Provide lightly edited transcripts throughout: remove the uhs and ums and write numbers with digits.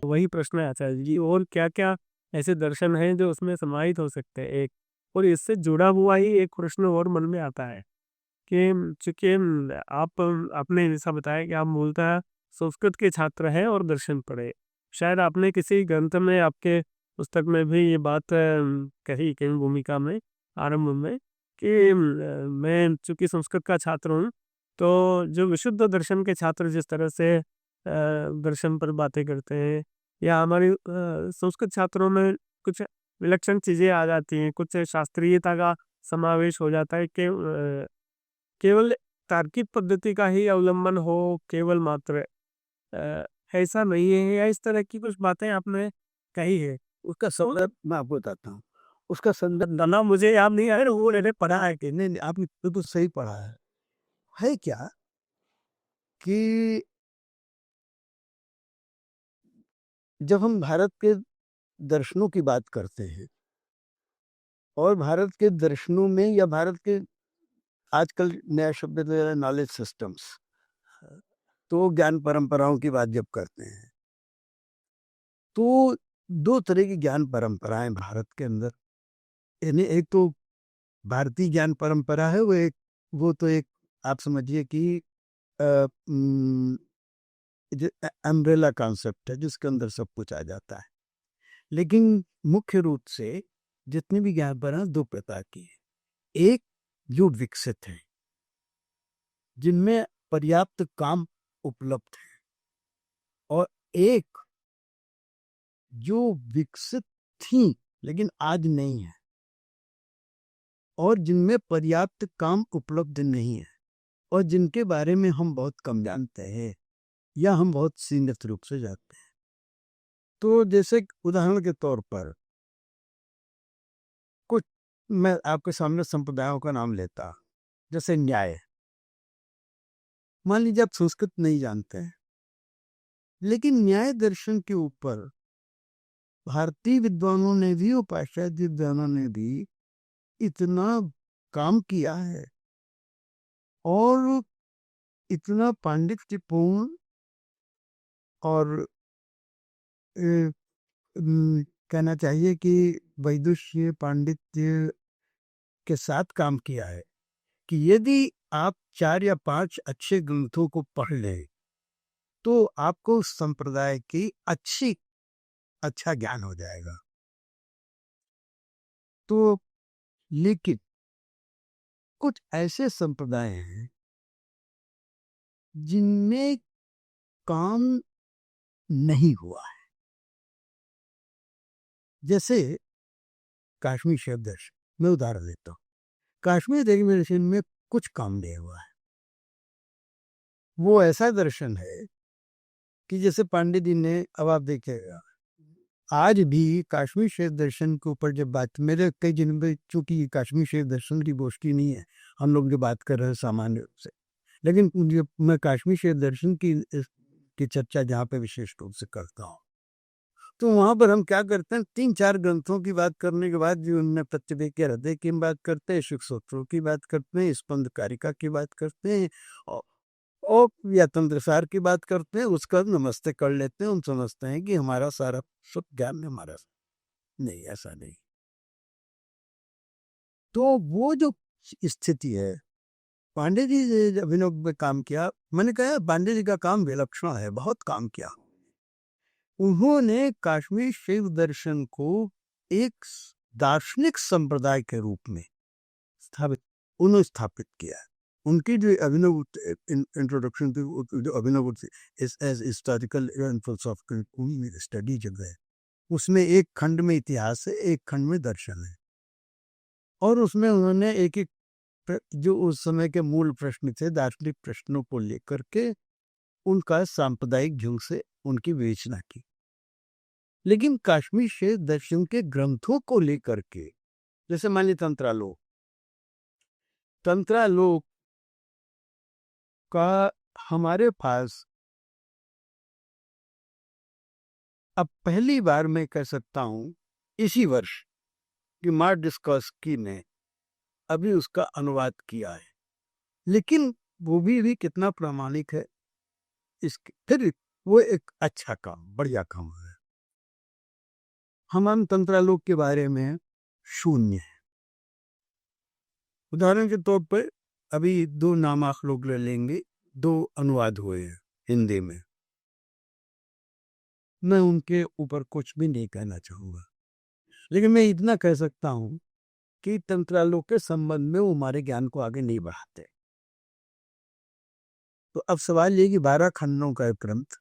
तो वही प्रश्न है आचार्य जी, और क्या क्या ऐसे दर्शन हैं जो उसमें समाहित हो सकते हैं एक। और इससे जुड़ा हुआ ही एक प्रश्न और मन में आता है कि चूंकि आप आपने जैसा बताया कि आप मूलतः संस्कृत के छात्र हैं और दर्शन पढ़े, शायद आपने किसी ग्रंथ में, आपके पुस्तक में भी ये बात कही कहीं भूमिका में, आरंभ में, कि मैं चूंकि संस्कृत का छात्र हूँ, तो जो विशुद्ध दर्शन के छात्र जिस तरह से दर्शन पर बातें करते हैं, या हमारी संस्कृत छात्रों में कुछ विलक्षण चीजें आ जाती हैं, कुछ शास्त्रीयता का समावेश हो जाता है कि केवल तार्किक पद्धति का ही अवलंबन हो, केवल मात्र ऐसा नहीं है, या इस तरह की कुछ बातें आपने कही है। उसका संदर्भ मैं आपको बताता हूँ। उसका संदर्भ नाम मुझे याद नहीं आया, वो मैंने पढ़ा है कि नहीं, नहीं आपने बिल्कुल सही पढ़ा है। है क्या कि जब हम भारत के दर्शनों की बात करते हैं और भारत के दर्शनों में या भारत के आजकल नया शब्द नॉलेज सिस्टम्स, तो ज्ञान परंपराओं की बात जब करते हैं तो दो तरह की ज्ञान परंपराएं भारत के अंदर, यानी एक तो भारतीय ज्ञान परंपरा है, वो तो एक आप समझिए कि अम्ब्रेला कॉन्सेप्ट है जिसके अंदर सब कुछ आ जाता है। लेकिन मुख्य रूप से जितनी भी ज्ञान परंपरा दो प्रकार की है। एक जो विकसित है, जिनमें पर्याप्त काम उपलब्ध है, और एक जो विकसित थी लेकिन आज नहीं है, और जिनमें पर्याप्त काम उपलब्ध नहीं है, और जिनके बारे में हम बहुत कम जानते हैं या हम बहुत सीमित रूप से जानते हैं। तो जैसे उदाहरण के तौर पर कुछ मैं आपके सामने संप्रदायों का नाम लेता, जैसे न्याय। मान लीजिए आप संस्कृत नहीं जानते हैं, लेकिन न्याय दर्शन के ऊपर भारतीय विद्वानों ने भी और पाश्चात्य विद्वानों ने भी इतना काम किया है और इतना पांडित्यपूर्ण और कहना चाहिए कि वैदुष्य पांडित्य के साथ काम किया है कि यदि आप 4 या 5 अच्छे ग्रंथों को पढ़ लें तो आपको संप्रदाय की अच्छा ज्ञान हो जाएगा। तो लेकिन कुछ ऐसे संप्रदाय हैं जिनमें काम नहीं हुआ है, जैसे काश्मीर शैव दर्शन। मैं उदाहरण देता हूँ, काश्मीर दर्शन में कुछ काम नहीं हुआ है। वो ऐसा दर्शन है कि जैसे पांडे जी ने, अब आप देखिएगा आज भी काश्मीर शैव दर्शन के ऊपर जब बात, मेरे कई दिन में, चूंकि काश्मीर शैव दर्शन की गोष्ठी नहीं है, हम लोग जो बात कर रहे हैं सामान्य रूप से, लेकिन जब मैं काश्मीर शैव दर्शन की चर्चा जहाँ पे विशेष रूप से करता हूँ, तो वहां पर हम क्या करते हैं, 3-4 ग्रंथों की बात करने के बाद जो उनने प्रत्यवेक के हृदय की बात करते हैं, शिव सूत्रों की बात करते हैं, स्पंद कारिका की बात करते हैं, और या तंत्रसार की बात करते हैं, उसका नमस्ते कर लेते हैं। हम समझते हैं कि हमारा सारा सब ज्ञान हमारा, नहीं, ऐसा नहीं। तो वो जो स्थिति है, पांडे जी ने अभिनव में काम किया, मैंने कहा पांडे जी का काम विलक्षण है, बहुत काम किया। उन्होंने काश्मीर शैव दर्शन को एक दार्शनिक संप्रदाय के रूप में स्थापित किया। उनकी जो अभिनव इंट्रोडक्शन थी, जो अभिनव as historical and philosophical study जब है, उसमें एक खंड में इतिहास है, एक खंड में दर्शन है, और उसमें उन्होंने एक एक जो उस समय के मूल प्रश्न थे, दार्शनिक प्रश्नों को लेकर के उनका सांप्रदायिक ढंग से उनकी विवेचना की। लेकिन काश्मीर शैव दर्शन के ग्रंथों को लेकर के, जैसे मान लीजिए तंत्रालोक का हमारे पास अब पहली बार मैं कह सकता हूं इसी वर्ष कि मार्क डिस्कॉस्की ने अभी उसका अनुवाद किया है, लेकिन वो भी कितना प्रामाणिक है इसके, फिर वो एक अच्छा काम, बढ़िया काम है। हम तंत्रालोक के बारे में शून्य है। उदाहरण के तौर पर अभी 2 नामाख ले लेंगे, 2 अनुवाद हुए हैं हिंदी में। मैं उनके ऊपर कुछ भी नहीं कहना चाहूँगा, लेकिन मैं इतना कह सकता हूँ कि तंत्रालोक के संबंध में वो हमारे ज्ञान को आगे नहीं बढ़ाते। तो अब सवाल ये कि 12 खंडों का ग्रंथ,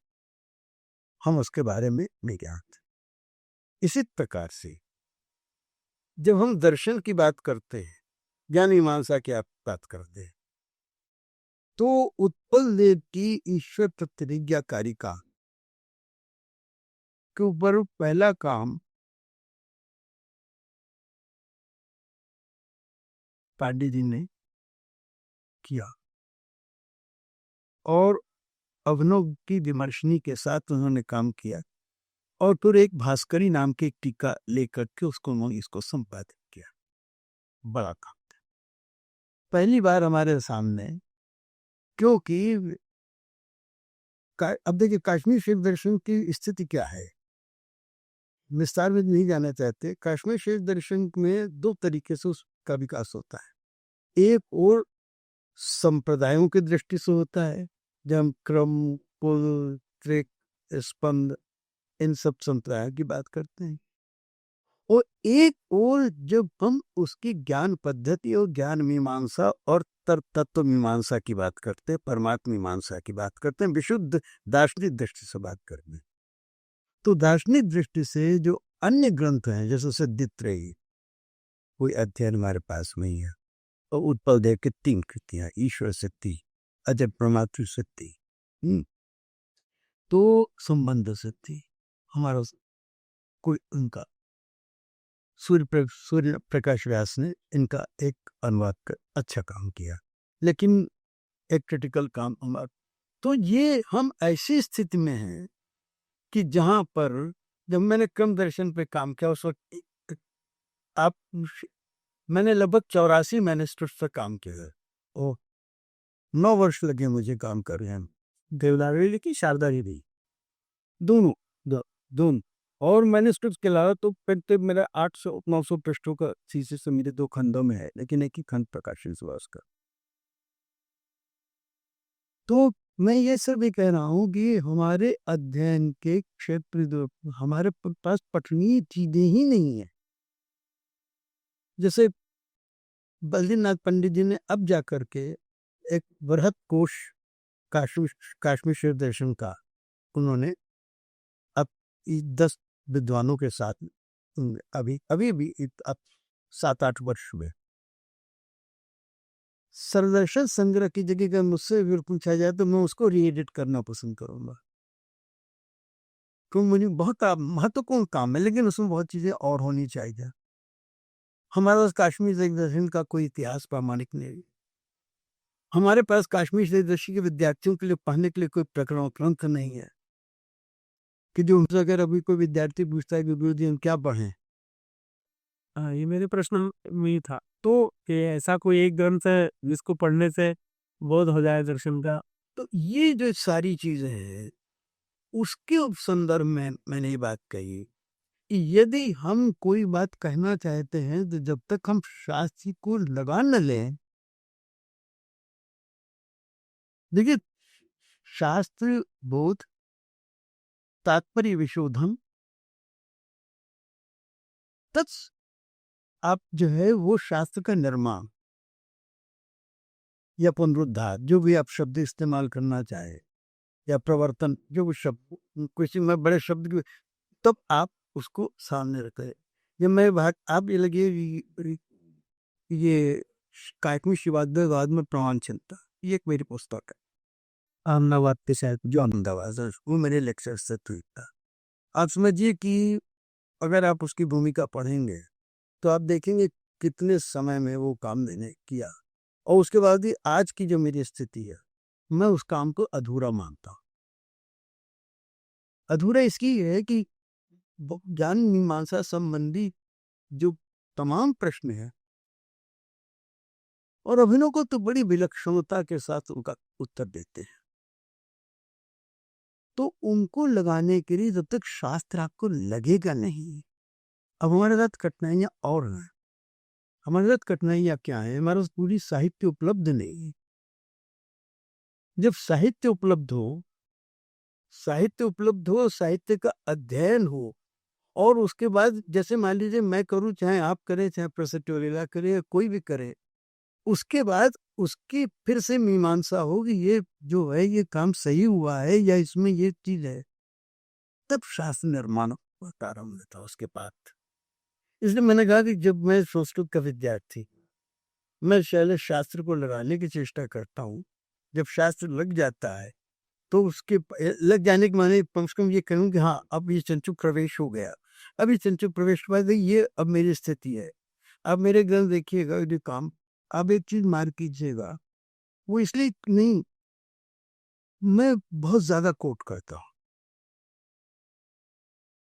हम उसके बारे में नहीं जानते। इसी प्रकार से जब हम दर्शन की बात करते हैं, ज्ञान मीमांसा की आप बात करते हैं, तो उत्पल देव की ईश्वर प्रतिज्ञा कारिका के ऊपर पहला काम पांडे जी ने किया और अभिनव की विमर्शनी के साथ उन्होंने काम किया और फिर एक भास्करी नाम की एक टीका लेकर के उसको उन्होंने इसको संपादित किया। बड़ा काम था पहली बार हमारे सामने, क्योंकि अब देखिए काश्मीर शिव दर्शन की स्थिति क्या है, विस्तार में नहीं जाना चाहते। काश्मीर शिव दर्शन में 2 तरीके से उसका विकास होता है। एक और संप्रदायों की दृष्टि से होता है, जब क्रम, पुल, त्रिक, स्पंद, इन सब संप्रदायों की बात करते हैं। और एक और जब हम उसकी ज्ञान पद्धति और ज्ञान मीमांसा और तत्व मीमांसा की बात करते हैं, परमात्म मीमांसा की बात करते हैं, विशुद्ध दार्शनिक दृष्टि से बात करते हैं, तो दार्शनिक दृष्टि से जो अन्य ग्रंथ हैं, जैसे सिद्धित्रयी, कोई अध्ययन हमारे पास में ही है, और उत्पल देव की 3 कृतियां, ईश्वर शक्ति, अजय प्रमातृ शक्ति, तो संबंध शक्ति, हमारा कोई उनका सूर्य प्रकाश व्यास ने इनका एक अनुवाद कर अच्छा काम किया, लेकिन एक क्रिटिकल काम हमारा। तो ये हम ऐसी स्थिति में हैं कि जहां पर जब मैंने क्रम दर्शन पे काम किया उस वक्त आप मैंने लगभग 84 मैन्युस्क्रिप्ट्स पर काम किया है। ओ 9 वर्ष लगे मुझे काम कर रहे हैं। देवनागरी लिखी, शारदारी भी, दोनों दोनों। और मैन्युस्क्रिप्ट्स के अलावा तो फिर तो मेरा 800-900 पृष्ठों का थीसिस से मेरे 2 खंडों में है, लेकिन एक ही खंड प्रकाशित हुआ उसका। तो मैं ये सब भी कह रहा हूँ कि हमारे अध्ययन के क्षेत्र हमारे पास पठनीय चीजें ही नहीं है। जैसे बद्रीनाथ पंडित जी ने अब जाकर के एक बृहत कोश काश्मीर शिव दर्शन का उन्होंने अब 10 विद्वानों के साथ अभी अभी भी अब 7-8 वर्ष हुए। सरदर्शन संग्रह की जगह अगर मुझसे अगर पूछा जाए तो मैं उसको रीएडिट करना पसंद करूंगा, क्योंकि मुझे बहुत महत्वपूर्ण काम है, लेकिन उसमें बहुत चीजें और होनी चाहिए। हमारे पास काश्मीर शिव दर्शन का कोई इतिहास प्रामाणिक नहीं, हमारे पास काश्मीर शिव दर्शन के विद्यार्थियों के लिए पढ़ने के लिए कोई प्रकरण ग्रंथ नहीं है कि जो अगर अभी कोई विद्यार्थी पूछता है कि गुरुजी हम क्या पढ़ें। हाँ, ये मेरे प्रश्न में ही था। तो ये ऐसा कोई एक ग्रंथ है जिसको पढ़ने से बोध हो जाए दर्शन का? तो ये जो सारी चीजें हैं उसके संदर्भ में मैंने ये बात कही, यदि हम कोई बात कहना चाहते हैं तो जब तक हम शास्त्र को लगा न लें, देखिए शास्त्र बोध, तात्पर्य विशोधन, तत् आप जो है वो शास्त्र का निर्माण या पुनरुद्धार, जो भी आप शब्द इस्तेमाल करना चाहे, या प्रवर्तन, जो भी शब्द किसी में बड़े शब्द की, तब आप उसको सामने रखें। जब मैं बात आप ये लगे ये कायकमी शिवाद्वैतवाद में प्रमाण चिंता, ये एक मेरी पुस्तक है, अहमदाबाद के शायद जो अहमदाबाद है, वो मेरे लेक्चर से हुई था। आप समझिए कि अगर आप उसकी भूमिका पढ़ेंगे तो आप देखेंगे कितने समय में वो काम मैंने किया, और उसके बाद भी आज की जो मेरी स्थिति है मैं उस काम को अधूरा मानता हूँ। अधूरा इसकी है कि ज्ञान मीमांसा संबंधी जो तमाम प्रश्न है और अभिनव को तो बड़ी विलक्षणता के साथ उनका उत्तर देते हैं, तो उनको लगाने के लिए जब तक शास्त्र आपको लगेगा नहीं अब हमारे साथ कठिनाइयाँ और हैं। हमारे साथ कठिनाइयाँ क्या है, हमारे पास पूरी साहित्य उपलब्ध नहीं है। जब साहित्य उपलब्ध हो, साहित्य का अध्ययन हो, और उसके बाद जैसे मान लीजिए मैं करूं, चाहे आप करें, चाहे प्रोफेसर टोरेला करे, या कोई भी करे, उसके बाद उसकी फिर से मीमांसा हो कि ये जो है ये काम सही हुआ है या इसमें ये चीज है, तब शास्त्र निर्माण होता आरंभ होता उसके बाद। इसलिए मैंने कहा कि जब मैं संस्कृत का विद्यार्थी, मैं पहले शास्त्र को लगाने की चेष्टा करता हूँ। जब शास्त्र लग जाता है तो उसके लग जाने के माने कम से कम ये कहूँ कि हाँ, अब ये चंचु प्रवेश हो गया। अब ये चंचु प्रवेश के बाद ये अब मेरी स्थिति है। अब मेरे ग्रंथ देखिएगा, ये काम आप एक चीज मार कीजिएगा, वो इसलिए नहीं, मैं बहुत ज्यादा कोट करता हूँ।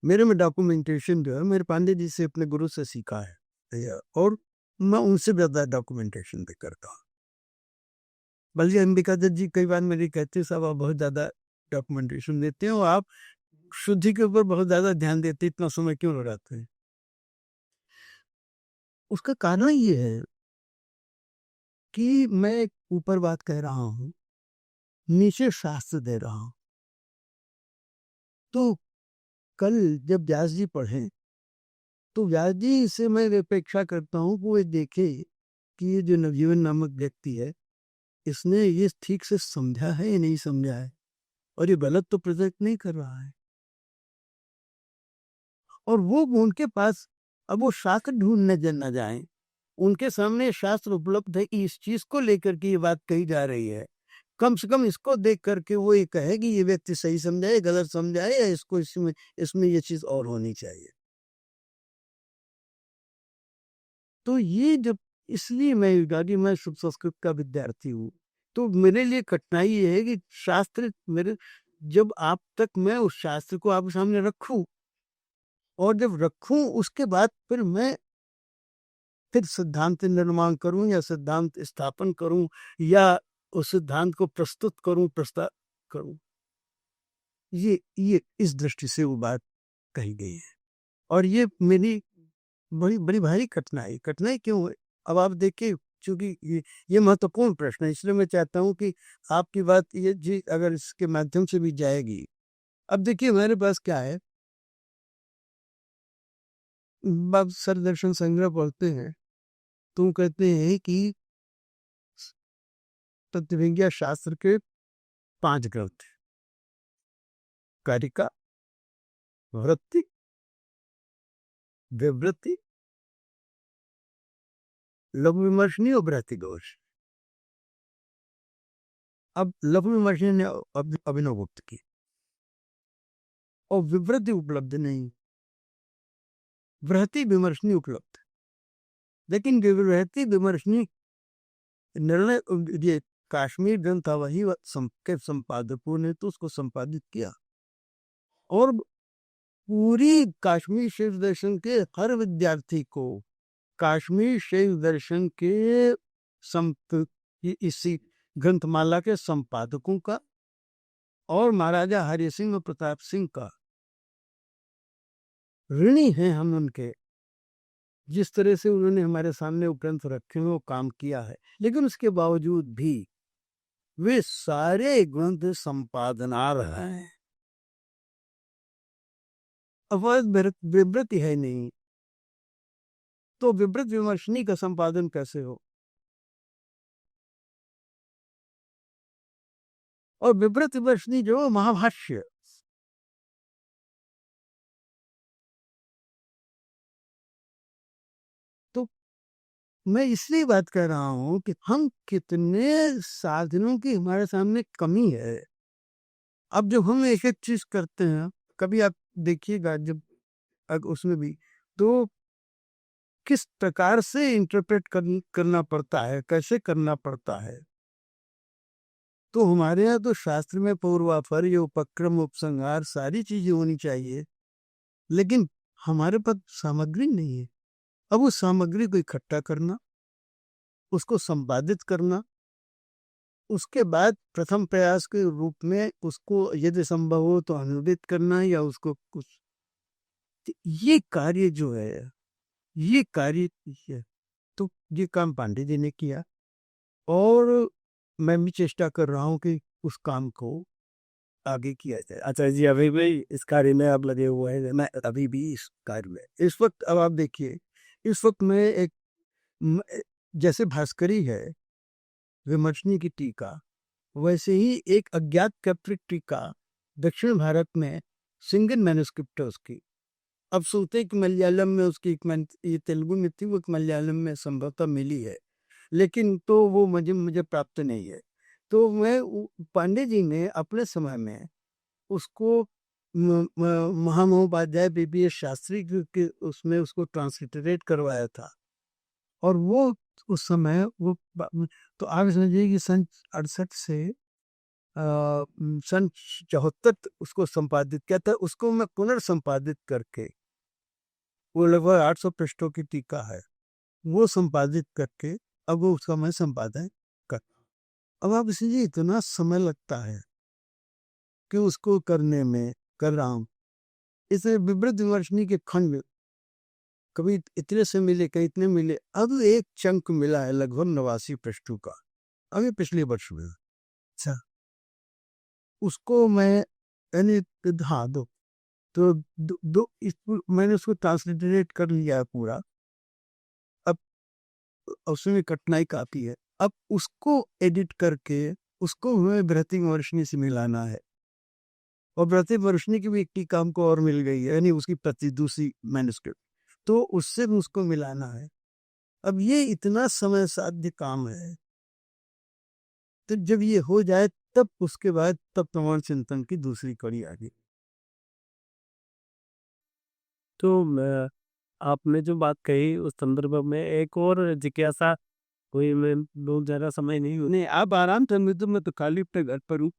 मेरे में डॉक्यूमेंटेशन जो है मेरे पांडे जी से, अपने गुरु से सीखा है, और मैं उनसे ज्यादा डॉक्यूमेंटेशन भी करता हूँ। बल्कि अंबिका दत्त जी कई बार मेरी कहते हैं, साहब आप बहुत ज्यादा डॉक्यूमेंटेशन देते हो, आप शुद्धि के ऊपर बहुत ज्यादा ध्यान देते, इतना समय क्यों लगाते हैं? उसका कारण ये है कि मैं ऊपर बात कह रहा हूँ, नीचे शास्त्र दे रहा हूँ। तो कल जब व्यास जी पढ़े, तो व्यास जी से मैं अपेक्षा करता हूँ कि वो देखे कि ये जो नवजीवन नामक व्यक्ति है, इसने ये ठीक से समझा है या नहीं समझा है, और ये गलत तो प्रोजेक्ट नहीं कर रहा है। और वो उनके पास, अब वो शास्त्र ढूंढने न जाए, उनके सामने शास्त्र उपलब्ध है कि इस चीज को लेकर के ये बात कही जा रही है, कम से कम इसको देख करके वो ये कहे कि ये व्यक्ति सही समझाए, गलत समझाए, या इसको इसमें इसमें ये चीज और होनी चाहिए। तो ये जब, इसलिए मैं गाड़ी, मैं शुद्ध संस्कृत का विद्यार्थी हूँ, तो मेरे लिए कठिनाई ये है कि शास्त्र मेरे, जब आप तक मैं उस शास्त्र को आपके सामने रखूं, और जब रखूं उसके बाद फिर सिद्धांत निर्माण करूं या सिद्धांत स्थापन करूं, या उस सिद्धांत को प्रस्तुत करूं, प्रस्ताव करूं, ये इस दृष्टि से वो बात कही गई है। और ये मेरी बड़ी बड़ी भारी कठिनाई कठिनाई क्यों है? अब आप देखिए, चूंकि ये महत्वपूर्ण प्रश्न है, इसलिए मैं चाहता हूं कि आपकी बात ये जी अगर इसके माध्यम से भी जाएगी। अब देखिए मेरे पास क्या है, आप सर दर्शन संग्रह पढ़ते हैं तो कहते हैं कि तत्वज्ञा शास्त्र के 5 ग्रंथ, कारिका, वृत्ति, विवृत्ति, लघु विमर्शनी और बृहति दोष। अब लघु विमर्शनी ने अभिनव गुप्त की, और विवृत्ति उपलब्ध नहीं, बृहति विमर्शनी उपलब्ध। लेकिन विवृत्ति विमर्शनी निर्णय, ये कश्मीर ग्रंथ था, वही के संपादकों ने तो उसको संपादित किया, और पूरी कश्मीर शैव दर्शन के हर विद्यार्थी को कश्मीर शैव दर्शन के इसी ग्रंथमाला के संपादकों का और महाराजा हरि सिंह और प्रताप सिंह का ऋणी हैं हम उनके, जिस तरह से उन्होंने हमारे सामने वो ग्रंथ रखे हुए, वो काम किया है। लेकिन उसके बावजूद भी वे सारे ग्रंथ संपादनार्ह हैं। अवध विवृत्ति है नहीं, तो विवृत विमर्शनी का संपादन कैसे हो? और विवृत विमर्शनी जो महाभाष्य, तो मैं इसलिए बात कर रहा हूं कि हम कितने साधनों की हमारे सामने कमी है। अब जब हम एक एक चीज करते हैं, कभी आप देखिएगा जब उसमें भी, तो किस प्रकार से इंटरप्रेट करना पड़ता है, कैसे करना पड़ता है। तो हमारे यहाँ तो शास्त्र में पूर्वापर, ये उपक्रम, उपसंहार, सारी चीजें होनी चाहिए, लेकिन हमारे पास सामग्री नहीं है। अब उस सामग्री को इकट्ठा करना, उसको संपादित करना, उसके बाद प्रथम प्रयास के रूप में उसको यदि संभव हो तो अनुदित करना, या उसको कुछ तो ये कार्य जो है, ये कार्य है, तो ये काम पांडे जी ने किया और मैं भी चेष्टा कर रहा हूँ कि उस काम को आगे किया जाए। अच्छा जी, अभी भी इस कार्य में आप लगे हुए हैं? मैं अभी भी इस कार्य में इस वक्त, अब आप देखिए, इस वक्त मैं एक म- जैसे भास्करी है, विमर्शनी की टीका, वैसे ही एक अज्ञात कैप्टिक टीका दक्षिण भारत में सिंगल मैन्युस्क्रिप्ट है उसकी। अब सोचते हैं कि मलयालम में उसकी ये तेलुगु में थी, वो एक मलयालम में संभवतः मिली है, लेकिन तो वो मुझे मुझे प्राप्त नहीं है। तो पांडे जी ने अपने समय में उसको महामहोपाध्याय बीबीएस शास्त्री के उसमें उसको ट्रांसलिटरेट करवाया था। और वो उस समय तो आप समझिए कि सन 68 से सन 74 उसको संपादित किया था। उसको मैं पुनर्संपादित करके, वो लगभग 800 पृष्ठों की टीका है, वो संपादित करके अब वो उसका मैं संपादन कर। अब आप इसलिए इतना समय लगता है कि उसको करने में कर रहा हूँ। इसे विवृत विमर्शनी के खंड कभी इतने से मिले, कहीं इतने मिले, अब एक चंक मिला है लगभग 89 पृष्ठों का, अभी पिछले वर्ष में। अच्छा, उसको मैं यानी हाँ दो, तो मैंने उसको ट्रांसलिटरेट कर लिया है पूरा। अब उसमें कठिनाई काफी है, अब उसको एडिट करके उसको हमें बृहति वर्षनी से मिलाना है, और बृहति वर्षनी की भी एक टीका हमको और मिल गई है, यानी उसकी प्रति दूसरी मैन्युस्क्रिप्ट, तो उससे भी उसको मिलाना है। अब ये इतना समय साध्य काम है, तो जब ये हो जाए तब उसके बाद तब प्रमाण चिंतन की दूसरी कड़ी आगे। तो आपने जो बात कही उस संदर्भ में एक और जिज्ञासा हुई, मैं बहुत ज़्यादा समय नहीं हुआ। नहीं, आप आराम से, मैं तो खाली अपने घर पर हूँ।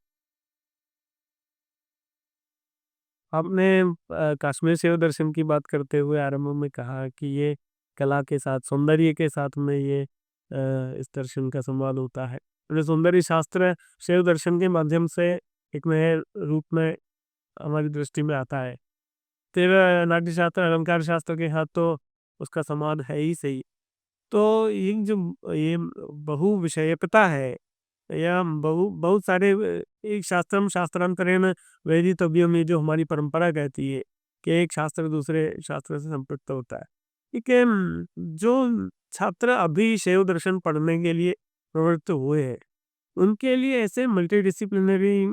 आपने कश्मीर शिव दर्शन की बात करते हुए आरंभ में कहा कि ये कला के साथ, सौंदर्य के साथ में ये इस दर्शन का संवाद होता है। तो सौंदर्य शास्त्र शिव दर्शन के माध्यम से एक नए रूप में हमारी दृष्टि में आता है। फिर नाट्य शास्त्र, अलंकार शास्त्र के हाथ तो उसका संवाद है ही सही। तो ये जो ये बहु विषयकता है, या बहुत सारे एक शास्त्रम शास्त्रांतरेण वेदितव्यम, ये जो हमारी परंपरा कहती है कि एक शास्त्र दूसरे शास्त्र से संपृक्त होता है। ठीक है, जो छात्र अभी शैव दर्शन पढ़ने के लिए प्रवृत्त हुए हैं, उनके लिए ऐसे मल्टीडिसिप्लिनरी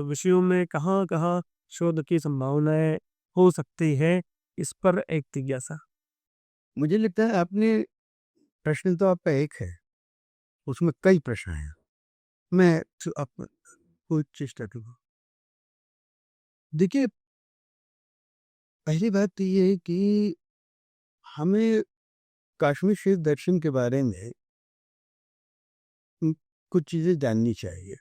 विषयों में कहाँ कहाँ शोध की संभावनाएं हो सकती है, इस पर एक जिज्ञासा। मुझे लगता है आपने, प्रश्न तो आपका एक है, उसमें कई प्रश्न हैं। मैं आप कोई चेष्टा करूँ। देखिए, पहली बात तो ये है कि हमें काश्मीर शिव दर्शन के बारे में कुछ चीजें जाननी चाहिए।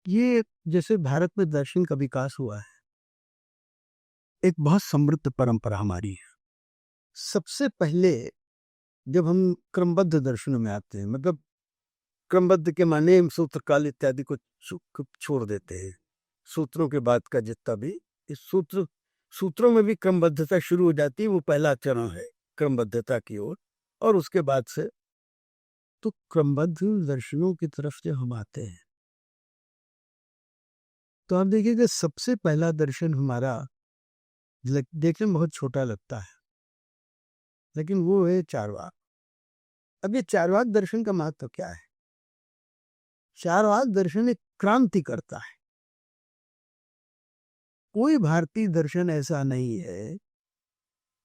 ये जैसे भारत में दर्शन का विकास हुआ है, एक बहुत समृद्ध परंपरा हमारी है। सबसे पहले जब हम क्रमबद्ध दर्शनों में आते हैं, मतलब क्रमबद्ध के माने हम सूत्र काल इत्यादि को छोड़ देते हैं। सूत्रों के बाद का जितना भी, इस सूत्रों में भी क्रमबद्धता शुरू हो जाती है, वो पहला चरण है क्रमबद्धता की ओर। और उसके बाद से तो क्रमबद्ध दर्शनों की तरफ जब हम आते हैं, तो आप देखिएगा सबसे पहला दर्शन हमारा देखने में बहुत छोटा लगता है, लेकिन वो है चारवाक। अब ये चारवाक दर्शन का महत्व क्या है? चारवाक दर्शन एक क्रांति करता है। कोई भारतीय दर्शन ऐसा नहीं है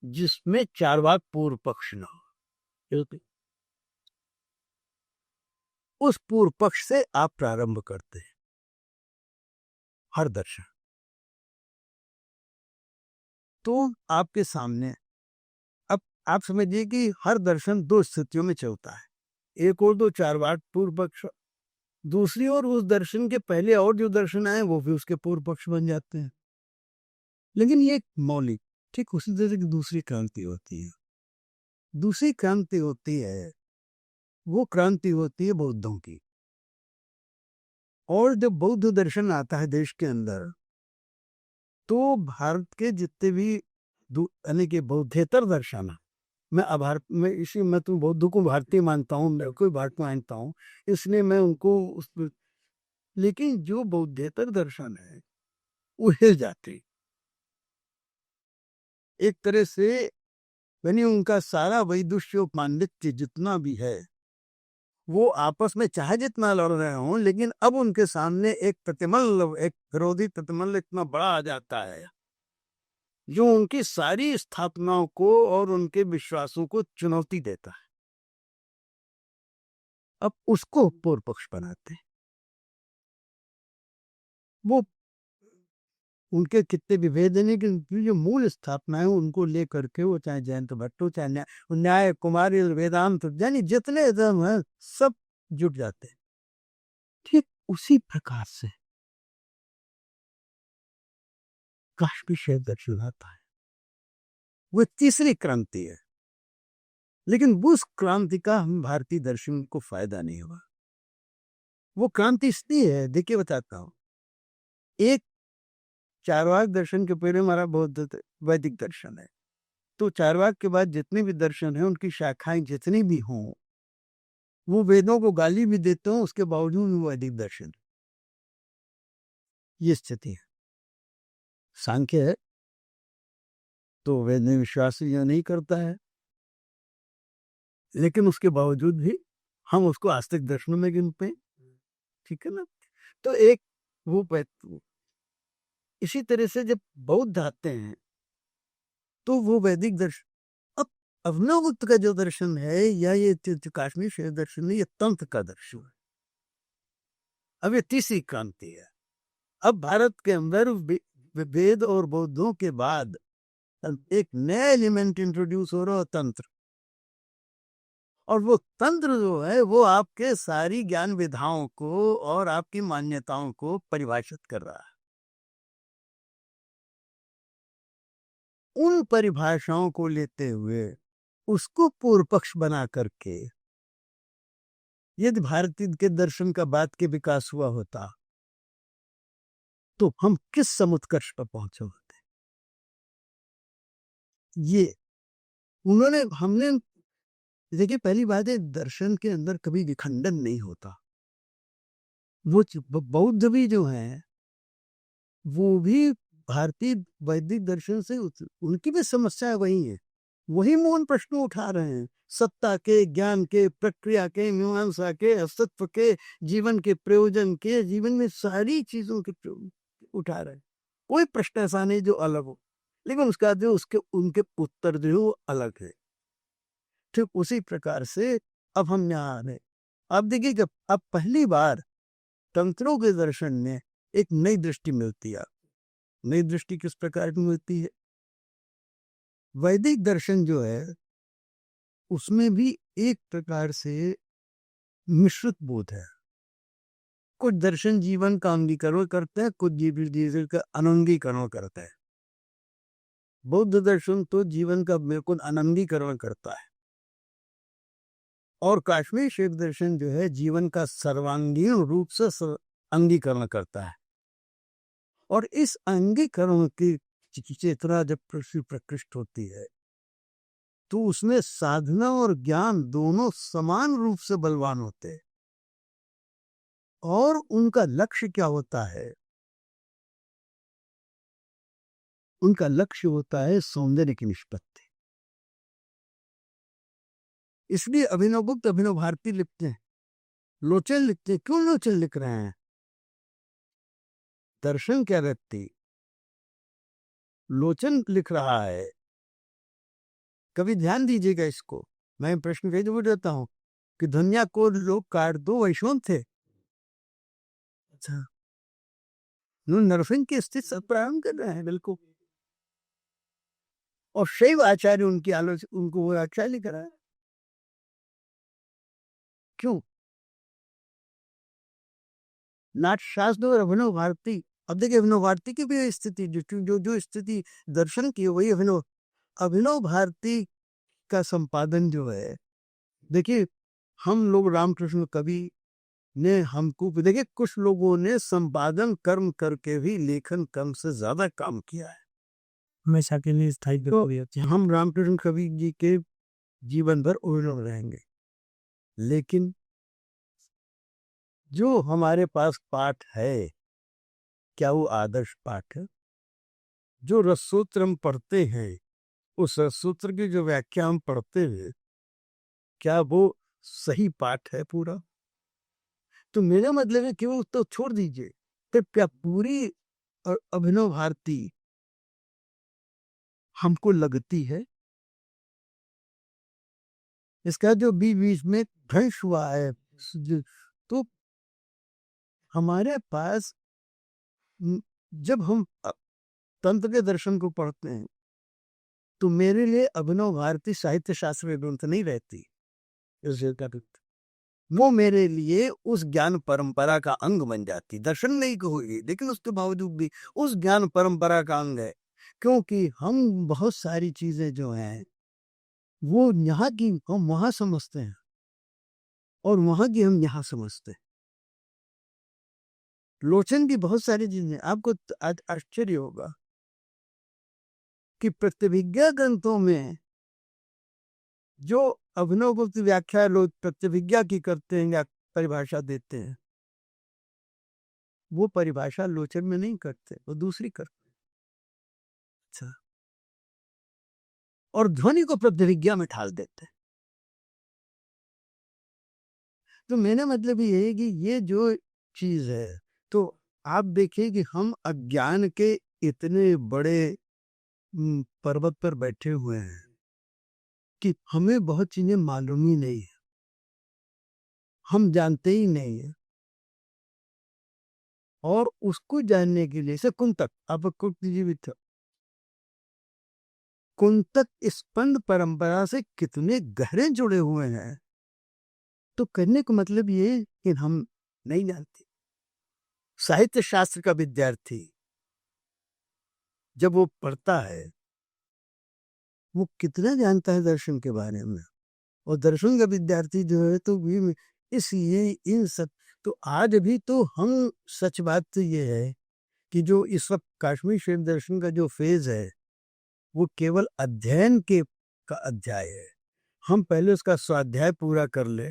जिसमें चारवाक पूर्व पक्ष न हो, क्योंकि उस पूर्व पक्ष से आप प्रारंभ करते हैं हर दर्शन। तो आपके सामने, अब आप समझिए कि हर दर्शन दो स्थितियों में चलता है। एक और दो चारवाक पूर्व पक्ष, दूसरी ओर उस दर्शन के पहले और जो दर्शन आए वो भी उसके पूर्व पक्ष बन जाते हैं। लेकिन ये एक मौलिक, ठीक उसी तरह की दूसरी क्रांति होती है। दूसरी क्रांति होती है, वो क्रांति होती है बौद्धों की। और जब बौद्ध दर्शन आता है देश के अंदर, तो भारत के जितने भी यानी कि बौद्धेतर दर्शन है, मैं तो बौद्ध को भारतीय मानता हूँ, मैं कोई भारत मानता हूँ, इसलिए मैं उनको लेकिन जो बौद्धेतर दर्शन है वो हिल जाते एक तरह से, यानी उनका सारा वैदुष्य पांडित्य जितना भी है वो आपस में चाहे जितना लड़ रहे हों, लेकिन अब उनके सामने एक प्रतिमल, एक विरोधी प्रतिमल इतना बड़ा आ जाता है जो उनकी सारी स्थापनाओं को और उनके विश्वासों को चुनौती देता है। अब उसको पूर्व पक्ष बनाते हैं। वो उनके कितने विभेद हैं, लेकिन जो मूल स्थापना है उनको लेकर के वो चाहे जयंत भट्ट हो, चाहे न्याय कुमार, वेदांत, यानी जितने धर्म है सब जुट जाते हैं। ठीक उसी प्रकार से काश्मीर शैव दर्शन आता है, वो तीसरी क्रांति है, लेकिन उस क्रांति का हम भारतीय दर्शन को फायदा नहीं हुआ। वो क्रांति इसलिए है, देखिए बताता हूं। एक चारवाक दर्शन के पहले हमारा बौद्ध वैदिक दर्शन है, तो चारवाक के बाद जितने भी दर्शन है उनकी शाखाएं जितनी भी हों, वो वेदों को गाली भी देते हो, उसके बावजूद वो वैदिक दर्शन, ये स्थिति है। सांख्य है तो वेद में विश्वास यह नहीं करता है, लेकिन उसके बावजूद भी हम उसको आस्तिक दर्शनों में गिनते हैं, ठीक है ना। तो एक वो इसी तरह से जब बौद्ध आते हैं तो वो वैदिक दर्शन, अब अभिनवगुप्त का जो दर्शन है या ये काश्मीर शैव दर्शन है, ये तंत्र का दर्शन है। अब ये तीसरी क्रांति है। अब भारत के अंदर वेद और बौद्धों के बाद एक नया एलिमेंट इंट्रोड्यूस हो रहा है, तंत्र। और वो तंत्र जो है वो आपके सारी ज्ञान विधाओं को और आपकी मान्यताओं को परिभाषित कर रहा है। उन परिभाषाओं को लेते हुए उसको पूर्व पक्ष बना करके यदि भारतीय के दर्शन का बाद के विकास हुआ होता तो हम किस समुत्कर्ष पर पहुंचे होते। ये उन्होंने, हमने, देखिए पहली बात है, दर्शन के अंदर कभी विखंडन नहीं होता। वो बौद्ध भी जो है वो भी भारतीय वैदिक दर्शन से उनकी भी समस्या वही है, वही मूल प्रश्न उठा रहे हैं, सत्ता के, ज्ञान के, प्रक्रिया के, मीमांसा के, अस्तित्व के, जीवन के प्रयोजन के, जीवन में सारी चीजों के उठा रहे हैं। कोई प्रश्न ऐसा नहीं जो अलग हो, लेकिन उसका जो उसके उनके उत्तर जो वो अलग है। ठीक उसी प्रकार से अब हम यहाँ आ रहे, अब देखिए कि अब पहली बार तंत्रों के दर्शन में एक नई दृष्टि मिलती है। नई दृष्टि किस प्रकार की मिलती है? वैदिक दर्शन जो है उसमें भी एक प्रकार से मिश्रित बोध है। कुछ दर्शन जीवन का अंगीकरण करते हैं, कुछ जीवन का अनंगीकरण करते हैं। बौद्ध दर्शन तो जीवन का बिल्कुल अनंगीकरण करता है, और काश्मीर शैव दर्शन जो है जीवन का सर्वांगीण रूप से अंगीकरण करता है। और इस अंगीकरण की चेतना जब प्रकृष्ट होती है तो उसमें साधना और ज्ञान दोनों समान रूप से बलवान होते हैं। और उनका लक्ष्य क्या होता है? उनका लक्ष्य होता है सौंदर्य की निष्पत्ति। इसलिए अभिनवगुप्त अभिनव भारती लिखते हैं, लोचन लिखते हैं। क्यों लोचन लिख रहे हैं? दर्शन क्या व्यक्ति लोचन लिख रहा है, कभी ध्यान दीजिएगा इसको। मैं प्रश्न भेज देता हूं कि दुनिया को लोग काट दो वैष्णव थे। अच्छा, नरसिंह की स्थिति प्रारंभ कर रहे हैं बिल्कुल, और शैव आचार्य उनकी आलोचना, उनको वो आचार्य लिख रहा है। क्यों? नाट्यशास्त्र और अभिनव भारती। अब देखिए अभिनव भारती की भी स्थिति जो स्थिति दर्शन की वही अभिनव अभिनव भारती का संपादन जो है, देखिए हम लोग रामकृष्ण कवि ने हमको, देखिए कुछ लोगों ने संपादन कर्म करके भी लेखन कर्म से ज्यादा काम किया है। हमेशा के लिए स्थायी तो होती है। हम रामकृष्ण कबीर जी के जीवन भर उन्नत रहेंगे, लेकिन जो हमारे पास पाठ है, क्या वो आदर्श पाठ है? जो रससूत्र हम पढ़ते हैं, उस रससूत्र की जो व्याख्या हम पढ़ते हैं, क्या वो सही पाठ है पूरा? तो मेरा मतलब है कि वो तो छोड़ दीजिए, तो क्या पूरी अभिनव भारती हमको लगती है? इसका जो बीच बीच में भ्रंश हुआ है, तो हमारे पास जब हम तंत्र के दर्शन को पढ़ते हैं, तो मेरे लिए अभिनव भारती साहित्य शास्त्र में ग्रंथ नहीं रहती। वो मेरे लिए उस ज्ञान परंपरा का अंग बन जाती। दर्शन नहीं कहोगी, लेकिन उसके बावजूद भी उस ज्ञान परंपरा का अंग है, क्योंकि हम बहुत सारी चीजें जो हैं वो यहाँ की हम वहां समझते हैं और वहां की हम यहाँ समझते हैं। लोचन की बहुत सारी चीजें, आपको आज आश्चर्य होगा कि प्रतिभिज्ञा ग्रंथों में जो अभिनव गुप्त व्याख्या लोग प्रतिभिज्ञा की करते हैं या परिभाषा देते हैं, वो परिभाषा लोचन में नहीं करते, वो दूसरी करते। अच्छा, और ध्वनि को प्रतिभिज्ञा में ढाल देते हैं। तो मेरा मतलब ये है कि ये जो चीज है, तो आप देखिए कि हम अज्ञान के इतने बड़े पर्वत पर बैठे हुए हैं कि हमें बहुत चीजें मालूम ही नहीं है, हम जानते ही नहीं है। और उसको जानने के लिए से कुंतक, आप कुंतक जीवित, कुंतक स्पंद परंपरा से कितने गहरे जुड़े हुए हैं। तो करने का मतलब ये कि हम नहीं जानते। साहित्य शास्त्र का विद्यार्थी जब वो पढ़ता है, वो कितना जानता है दर्शन के बारे में। और दर्शन का विद्यार्थी जो है तो भी इसलिए इन सब, तो आज भी तो हम, सच बात तो ये है कि जो इस वक्त काश्मीर शैव दर्शन का जो फेज है, वो केवल अध्ययन के का अध्याय है। हम पहले उसका स्वाध्याय पूरा कर ले,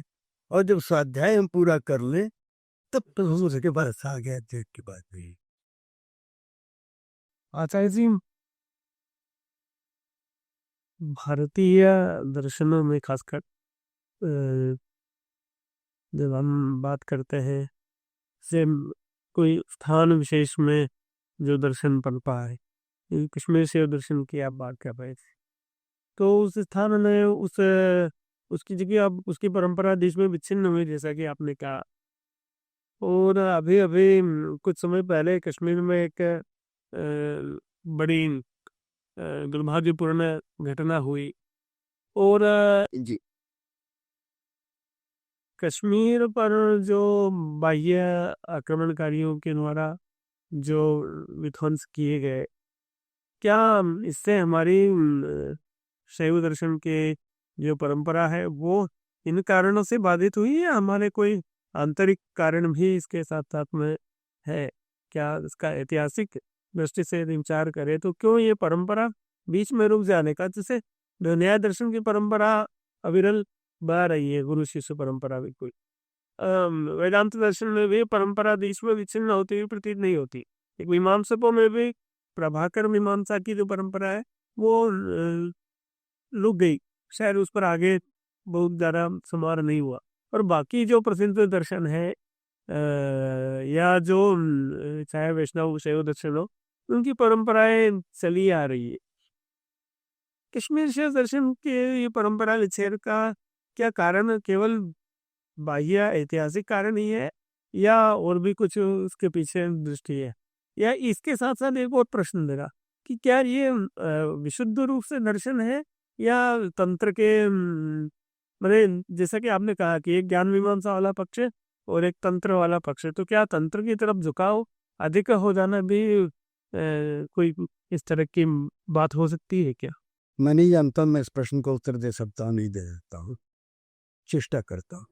और जब स्वाध्याय हम पूरा कर ले, तब तो हम उसके बाद आ गया अध्ययन की बात नहीं। आचार्य जी, भारतीय दर्शनों में खासकर जब हम बात करते हैं से कोई स्थान विशेष में जो दर्शन पनपा है, कश्मीर से दर्शन की आप बात कर रहे थे, तो उस स्थान में उसकी जगह अब उसकी परंपरा देश में विच्छिन्न हुई, जैसा कि आपने कहा। और अभी अभी कुछ समय पहले कश्मीर में एक बड़ी दुर्भाग्यपूर्ण घटना हुई। और जी, कश्मीर पर जो बाह्य आक्रमणकारियों के द्वारा जो विध्वंस किए गए, क्या इससे हमारी शैव दर्शन के जो परंपरा है वो इन कारणों से बाधित हुई, या हमारे कोई आंतरिक कारण भी इसके साथ साथ में है? क्या इसका ऐतिहासिक दृष्टि से विचार करें तो क्यों ये परंपरा बीच में रुक जाने का, जैसे न्याय दर्शन की परंपरा अविरल बह रही है, गुरु शिष्य परंपरा बिल्कुल, वेदांत दर्शन में भी परंपरा बीच में विच्छिन्न होती हुई प्रतीत नहीं होती। एक मीमांसकों में भी प्रभाकर मीमांसा की जो परंपरा है वो रुक गई, शायद उस पर आगे बहुत ज्यादा समार नहीं हुआ। और बाकी जो प्रसिद्ध दर्शन है या जो चाहे वैष्णव शैव दर्शन हो, उनकी परंपराएं चली आ रही है। कश्मीर शैव दर्शन के ये परंपरा विच्छेद का क्या कारण केवल बाह्य ऐतिहासिक कारण ही है, या और भी कुछ उसके पीछे दृष्टि है? या इसके साथ साथ एक और प्रश्न मेरा कि क्या ये विशुद्ध रूप से दर्शन है, या तंत्र के मतलब जैसा कि आपने कहा कि एक ज्ञान मीमांसा वाला पक्ष है और एक तंत्र वाला पक्ष है, तो क्या तंत्र की तरफ झुकाव अधिक हो जाना भी कोई इस तरह की बात हो सकती है क्या? मैं नहीं जानता, मैं इस प्रश्न का उत्तर दे सकता हूँ, नहीं दे सकता हूँ, चेष्टा करता हूँ।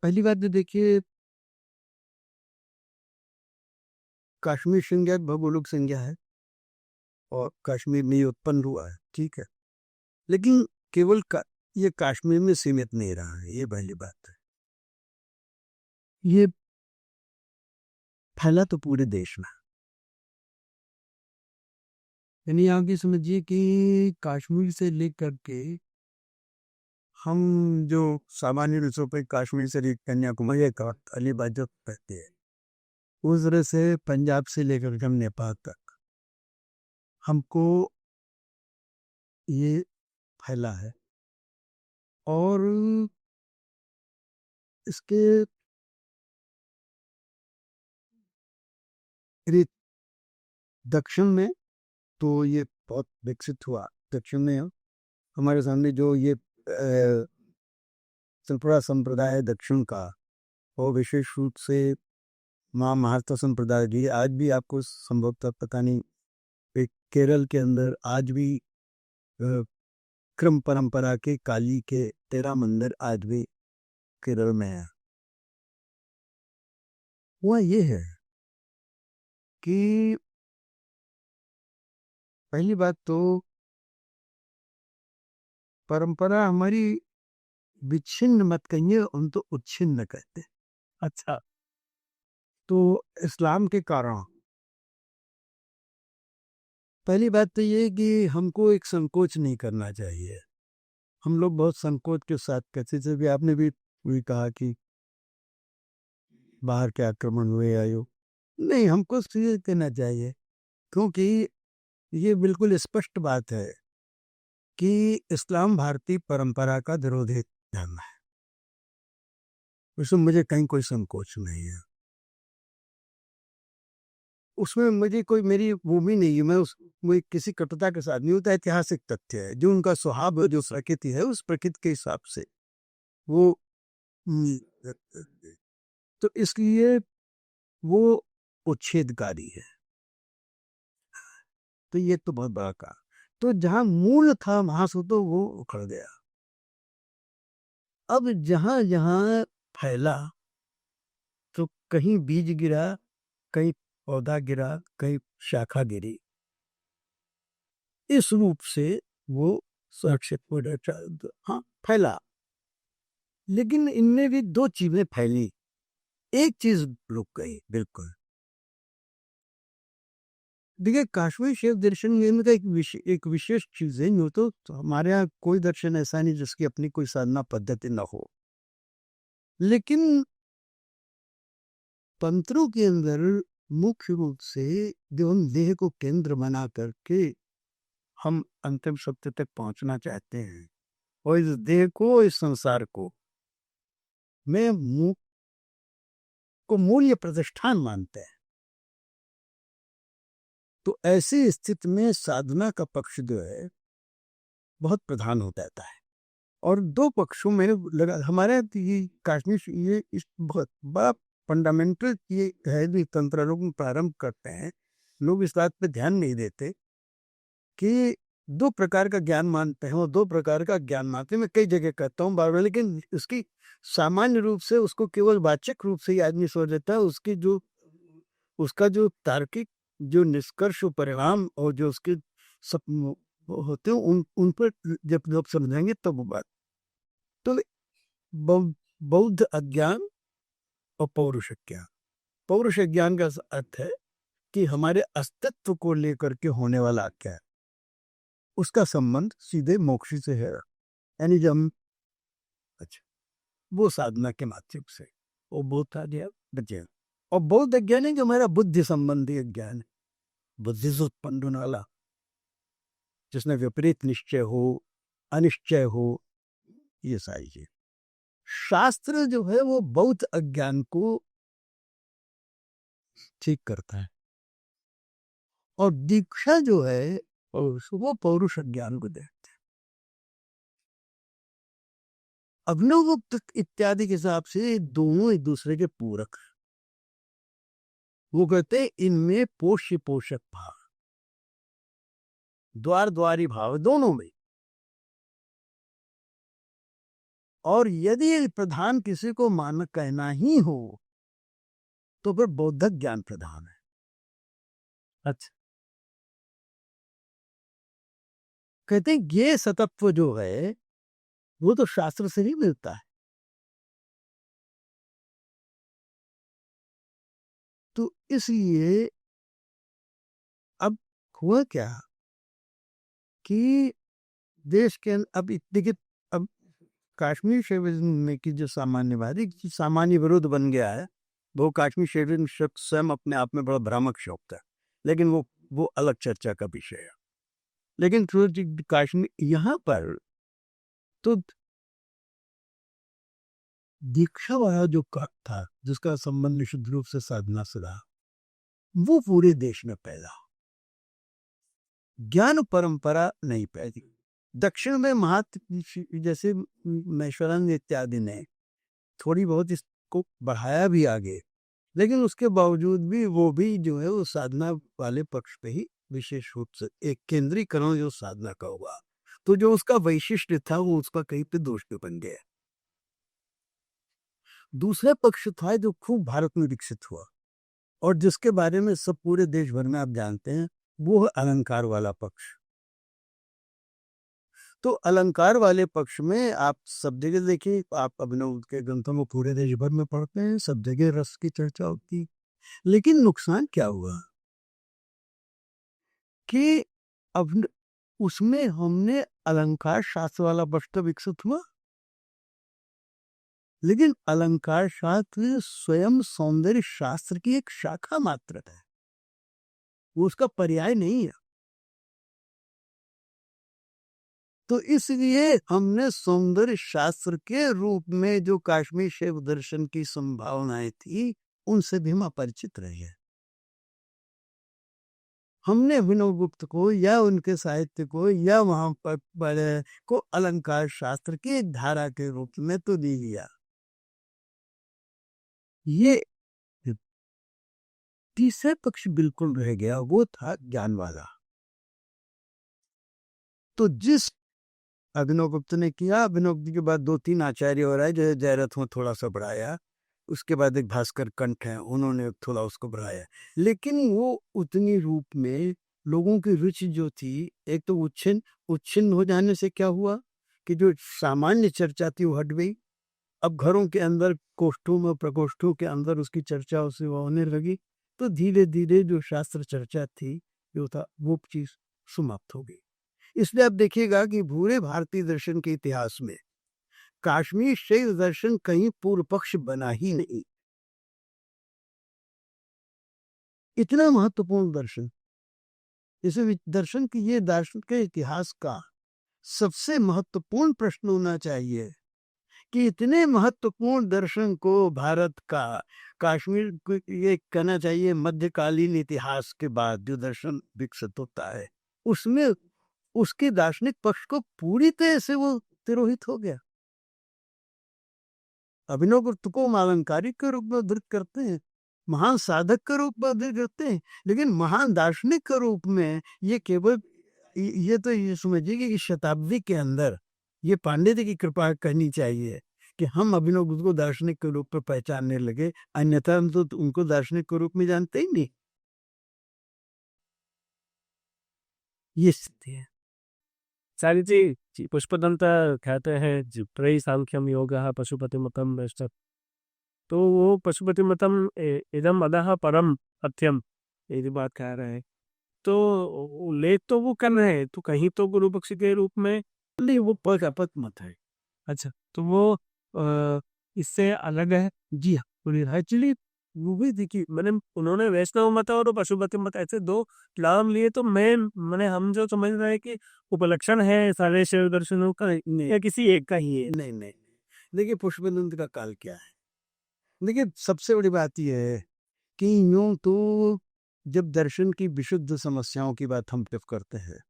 पहली बात तो देखिए, कश्मीर संज्ञा भौगोलिक संज्ञा है और कश्मीर में ही उत्पन्न हुआ है, ठीक है। लेकिन केवल ये कश्मीर में सीमित नहीं रहा है, ये पहली बात है। ये फैला तो पूरे देश में, यानी आप ये समझिए कि कश्मीर से लेकर के हम जो सामान्य रूप से कश्मीर से कन्याकुमारी का अलीबाग जो कहते हैं, उस तरह से पंजाब से लेकर के हम नेपाल तक हमको ये फैला है। और इसके दक्षिण में तो ये बहुत विकसित हुआ। दक्षिण में हमारे सामने जो ये त्रिपुरा संप्रदाय है दक्षिण का, वो विशेष रूप से माँ महात्मा संप्रदाय जी, आज भी आपको संभवतः पता नहीं, एक केरल के अंदर आज भी क्रम परंपरा के काली के 13 मंदिर आज भी केरल में है। वह ये है कि पहली बात तो परंपरा हमारी विच्छिन्न मत कहिए, उन तो उच्छिन्न कहते हैं। अच्छा। तो इस्लाम के कारण पहली बात तो ये कि हमको एक संकोच नहीं करना चाहिए। हम लोग बहुत संकोच के साथ कहते थे भी, आपने भी कहा कि बाहर के आक्रमण हुए आयो, नहीं, हमको सीधे कहना चाहिए, क्योंकि ये बिल्कुल स्पष्ट बात है कि इस्लाम भारतीय परंपरा का विरोधी धर्म है, उसमें मुझे कहीं कोई संकोच नहीं है। उसमें मुझे कोई मेरी वो भी नहीं है, मैं किसी कटुता के साथ नहीं होता। ऐतिहासिक तथ्य है, जो उनका स्वभाव जो प्रकृति है, उस प्रकृति के हिसाब से वो तो इसलिए वो उच्छेदकारी है। तो ये तो बहुत बड़ा का, तो जहां मूल था वहां से तो वो उखड़ गया। अब जहां जहां फैला तो कहीं बीज गिरा, कहीं पौधा गिरा, कहीं शाखा गिरी, इस रूप से वो सुरक्षित हाँ फैला। लेकिन इनमें भी दो चीजें फैली, एक चीज रुक गई बिल्कुल। देखिए, कश्मीर शिव दर्शन में का एक विशेष चीज है। यूँ तो हमारे यहाँ कोई दर्शन ऐसा नहीं जिसकी अपनी कोई साधना पद्धति न हो, लेकिन तंत्रों के अंदर मुख्य रूप से जो हम देह को केंद्र बना करके हम अंतिम सत्य तक पहुंचना चाहते हैं, और इस देह को, इस संसार को में को मूल्य प्रतिष्ठान मानते हैं। तो ऐसी स्थिति में साधना का पक्ष जो है बहुत प्रधान हो जाता है। और दो पक्षों में लगा हमारे ये कश्मीर, ये इस बहुत बड़ा फंडामेंटल ये है जो तंत्र लोग प्रारंभ करते हैं। लोग इस बात पे ध्यान नहीं देते कि दो प्रकार का ज्ञान मानते हैं, और दो प्रकार का ज्ञान मानते हैं। मैं कई जगह कहता हूँ बार बार, लेकिन उसकी सामान्य रूप से उसको केवल वाचक रूप से ही आदमी सोच देता है। उसकी जो उसका जो तार्किक जो निष्कर्ष परिणाम और जो उसके सब होते हैं, उन पर जब लोग समझेंगे तब वो बात। तो बौद्ध अज्ञान और पौरुष ज्ञान, पौरुष ज्ञान का अर्थ है कि हमारे अस्तित्व को लेकर के होने वाला क्या है, उसका संबंध सीधे मोक्ष से है। यानी जब हम अच्छा वो साधना के माध्यम से वो बौद्ध अज्ञान, और बौद्ध अज्ञान है जो हमारा बुद्धि संबंधी ज्ञान है, बुद्धि से उत्पन्न होने वाला, जिसमें विपरीत निश्चय हो, अनिश्चय हो, ये सारी चीज। शास्त्र जो है वो बौद्ध अज्ञान को ठीक करता है, और दीक्षा जो है वो पौरुष ज्ञान को देखते हैं। अग्नोक्त इत्यादि के हिसाब से दोनों एक दूसरे के पूरक। वो कहते हैं इनमें पोष्य पोषक भाव, द्वार द्वारी भाव दोनों में। और यदि प्रधान किसी को मानक कहना ही हो तो फिर बौद्धिक ज्ञान प्रधान है। अच्छा। कहते हैं ये सतत्व जो है वो तो शास्त्र से ही मिलता है। तो इसलिए अब हुआ क्या कि देश के अब देखिए, अब कश्मीर शेरविज्म में की जो सामान्यवादी सामान्य विरोध बन गया है, वो कश्मीर शेरविज्म शब्द स्वयं अपने आप में बड़ा भ्रामक शब्द है, लेकिन वो अलग चर्चा का विषय है। लेकिन कश्मीर यहाँ पर तो दीक्षा वाला जो कट था जिसका संबंध निश्चित रूप से साधना से रहा, वो पूरे देश में पैदा, ज्ञान परंपरा नहीं पैदी। दक्षिण में जैसे महेश्वरानंद इत्यादि ने थोड़ी बहुत इसको बढ़ाया भी आगे, लेकिन उसके बावजूद भी वो भी जो है वो साधना वाले पक्ष पे ही विशेष रूप से एक केंद्रीकरण जो साधना का हुआ, तो जो उसका वैशिष्ट था वो उसका कहीं पे दोष पे बन गया। दूसरा पक्ष था जो खूब भारत में विकसित हुआ और जिसके बारे में सब पूरे देश भर में आप जानते हैं, वो है अलंकार वाला पक्ष। तो अलंकार वाले पक्ष में आप सब जगह देखिए, आप अभिनव के ग्रंथों में पूरे देश भर में पढ़ते हैं, सब जगह रस की चर्चा होती। लेकिन नुकसान क्या हुआ कि अब उसमें हमने अलंकार शास्त्र वाला पक्ष तो विकसित हुआ, लेकिन अलंकार शास्त्र स्वयं सौंदर्य शास्त्र की एक शाखा मात्र है, वो उसका पर्याय नहीं है। तो इसलिए हमने सौंदर्य शास्त्र के रूप में जो काश्मीर शैव दर्शन की संभावनाएं थी उनसे भी हम अपरिचित रहे हैं। हमने अभिनव गुप्त को या उनके साहित्य को या वहां पर को अलंकार शास्त्र की एक धारा के रूप में तो दे लिया। ये तीसरा पक्ष बिल्कुल रह गया, वो था ज्ञान वाला। तो जिस अभिनव गुप्त ने किया, अभिनव गुप्त के बाद 2-3 आचार्य और आए, जैसे जयरथ में थोड़ा सा बढ़ाया, उसके बाद एक भास्कर कंठ है, उन्होंने थोड़ा उसको बढ़ाया, लेकिन वो उतनी रूप में लोगों की रुचि जो थी, एक तो उच्छिन्न हो जाने से क्या हुआ कि जो सामान्य चर्चा थी वो हट गई। अब घरों के अंदर कोष्ठों में प्रकोष्ठों के अंदर उसकी चर्चा उसे होने लगी, तो धीरे धीरे जो शास्त्र चर्चा थी जो था वो चीज समाप्त हो गई। इसलिए आप देखिएगा कि पूरे भारतीय दर्शन के इतिहास में कश्मीर शैव दर्शन कहीं पूर्व पक्ष बना ही नहीं। इतना महत्वपूर्ण दर्शन, इसे दर्शन की ये दार्शनिक के इतिहास का सबसे महत्वपूर्ण प्रश्न होना चाहिए कि इतने महत्वपूर्ण दर्शन को भारत का कश्मीर को ये कहना चाहिए मध्यकालीन इतिहास के बाद जो दर्शन विकसित होता है उसमें उसके दार्शनिक पक्ष को पूरी तरह से वो तिरोहित हो गया। अभिनव गुप्त को अलंकारिक के रूप में उद्धृत करते हैं, महान साधक के रूप में उद्धृत करते हैं, लेकिन महान दार्शनिक के रूप में ये केवल ये तो ये समझिए कि शताब्दी के अंदर ये पांडित्य की कृपा करनी चाहिए कि हम अभिनव गुप्त को दार्शनिक के रूप में पहचानने लगे, अन्यथा हम तो उनको दार्शनिक के रूप में जानते ही नहीं। ये स्थिति है। चार्य जी पुष्पदंत कहते हैं त्रयी सांख्यम योगः पशुपतिमतम वेष्ट, तो वो पशुपतिमतम इदम अधः परम सत्यम, ये बात कह रहे हैं। तो लेख तो वो कर रहे हैं, तो कहीं तो गुरु पक्ष के रूप में नहीं, वो पद अपत मत है। अच्छा, तो वो इससे अलग है। जी हाँ, एक्चुअली वो भी देखिए, मैंने उन्होंने वैष्णव मत और पशुपति मत ऐसे दो नाम लिए, तो मैंने हम जो समझ रहे हैं कि उपलक्षण है सारे शिव दर्शनों का या किसी एक का ही है। नहीं नहीं, देखिए पुष्पनंद का काल क्या है। देखिए सबसे बड़ी बात यह है कि यूं तो जब दर्शन की विशुद्ध समस्याओं की बात हम जब करते हैं